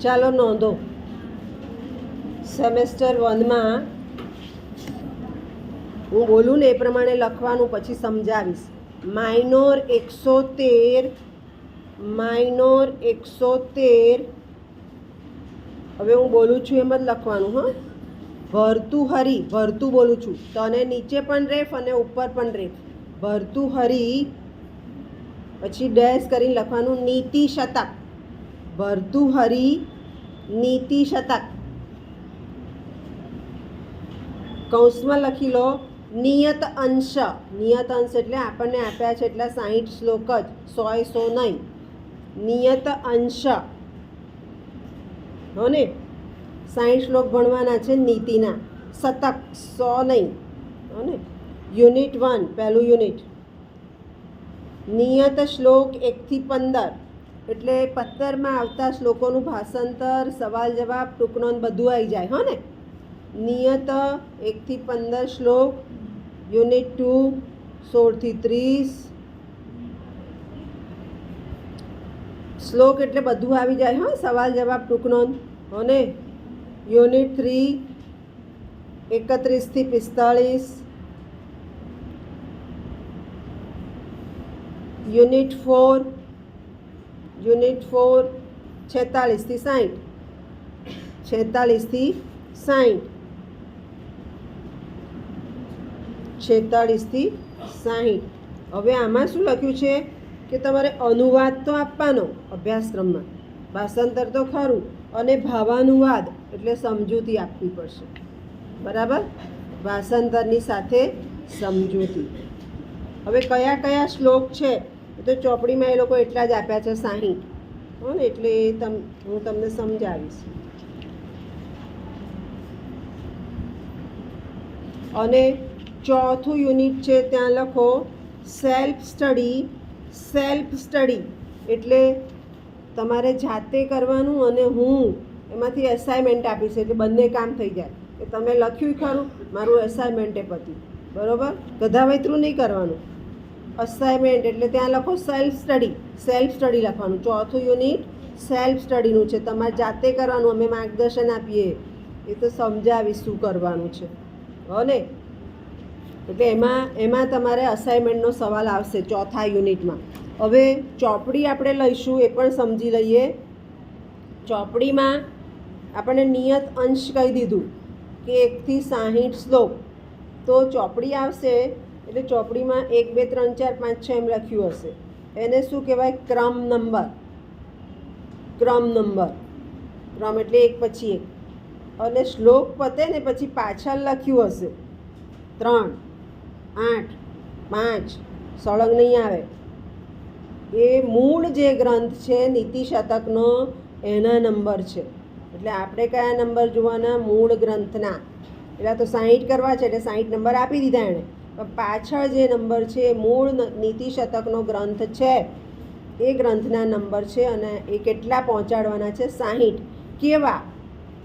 ચાલો નોંધો. સેમેસ્ટર 1માં હું બોલું ને એ પ્રમાણે લખવાનું, પછી સમજાવીશ. Minor 113, minor 113. હવે હું બોલું છું એમ જ લખવાનું. હા, ભર્તુહરી, ભરતું બોલું છું, તને નીચે પણ રેફ અને ઉપર પણ રેફ. ભર્તુહરી પછી ડેશ કરીને લખવાનું નીતિ શતક. ભર્તુહરી નીતિ શતક. કૌંસમાં લખી લો નિયત અંશ. નિયત અંશ એટલે આપણને આપ્યા છે એટલા 60 શ્લોક જ, 100 નહીં. નિયત અંશ હો ને, 60 શ્લોક ભણવાના છે નીતિના. શતક 100 નહીં, હો ને. યુનિટ 1, પહેલું યુનિટ. નિયત શ્લોક 1 થી 15 એટલે પત્તરમાં આવતા શ્લોકોનું ભાષાંતર, સવાલ જવાબ, ટૂંકનોંધ બધું આવી જાય. હો ને. નિયત 1 થી 15 શ્લોક. યુનિટ 2 16 થી 30 શ્લોક એટલે બધું આવી જાય. હા, સવાલ જવાબ, ટૂંકનોંધ. હો ને. યુનિટ 3 31 થી 45. યુનિટ 4 46 થી 60. 46 થી 60. 46 થી 60. હવે આમાં શું લખ્યું છે કે તમારે અનુવાદ તો આપવાનો અભ્યાસક્રમમાં, ભાષાંતર તો ખરું, અને ભાવાનુવાદ એટલે સમજૂતી આપવી પડશે. બરાબર, ભાષાંતરની સાથે સમજૂતી. હવે કયા કયા શ્લોક છે તો ચોપડીમાં એ લોકો એટલા જ આપ્યા છે, 60. હો ને, એટલે હું તમને સમજાવીશ. અને ચોથું યુનિટ છે ત્યાં લખો સેલ્ફ સ્ટડી. સેલ્ફ સ્ટડી એટલે તમારે જાતે કરવાનું, અને હું એમાંથી એસાઇનમેન્ટ આપીશ, એટલે બંને કામ થઈ જાય. કે તમે લખ્યું ખરું, મારું એસાઇનમેન્ટે પત્યું. બરાબર, ગધાવૈતરું નહીં કરવાનું. અસાઇનમેન્ટ એટલે ત્યાં લખો સેલ્ફ સ્ટડી. સેલ્ફ સ્ટડી લખવાનું. ચોથું યુનિટ સેલ્ફ સ્ટડીનું છે, તમારે જાતે કરવાનું. અમે માર્ગદર્શન આપીએ, એ તો સમજાવીશ શું કરવાનું છે. હો ને. એટલે એમાં તમારે અસાઇનમેન્ટનો સવાલ આવશે ચોથા યુનિટમાં. હવે ચોપડી આપણે લઈશું, એ પણ સમજી લઈએ. ચોપડીમાં આપણને નિયત અંશ કહી દીધું કે 1 થી 60 શ્લોક. તો ચોપડી આવશે એટલે ચોપડીમાં 1 2 3 4 5 6 એમ લખ્યું હશે. એને શું કહેવાય? ક્રમ નંબર. ક્રમ નંબર. ક્રમ એટલે એક પછી એક. અને શ્લોક પતે ને પછી પાછળ લખ્યું હશે 3 8 5, સળંગ નહીં આવે. એ મૂળ જે ગ્રંથ છે નીતિ શતકનો, એના નંબર છે. એટલે આપણે કયા નંબર જોવાના? મૂળ ગ્રંથના. એટલે તો 60 કરવા છે એટલે 60 નંબર આપી દીધા એણે. પણ પાછળ જે નંબર છે એ મૂળ નીતિ શતકનો ગ્રંથ છે, એ ગ્રંથના નંબર છે. અને એ કેટલા પહોંચાડવાના છે? 60. કેવા?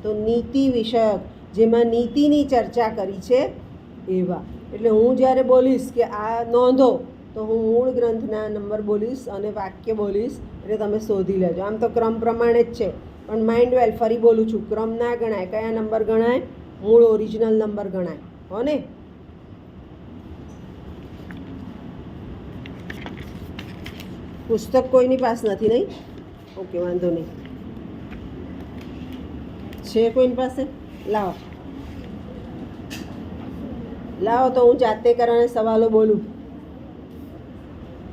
તો નીતિ વિષયક, જેમાં નીતિની ચર્ચા કરી છે એવા. એટલે હું જ્યારે બોલીશ કે આ નોંધો, તો હું મૂળ ગ્રંથના નંબર બોલીશ અને વાક્ય બોલીશ, એટલે તમે શોધી લેજો. આમ તો ક્રમ પ્રમાણે જ છે, પણ માઇન્ડ વેલ ફરી બોલું છું, ક્રમ ના ગણાય. કયા નંબર ગણાય? મૂળ ઓરિજિનલ નંબર ગણાય. હો ને. પુસ્તક કોઈની પાસે નથી? નહીં? ઓકે, વાંધો નહીં. છે કોઈની પાસે? લાવો તો હું જાતે કરવાના સવાલો બોલું.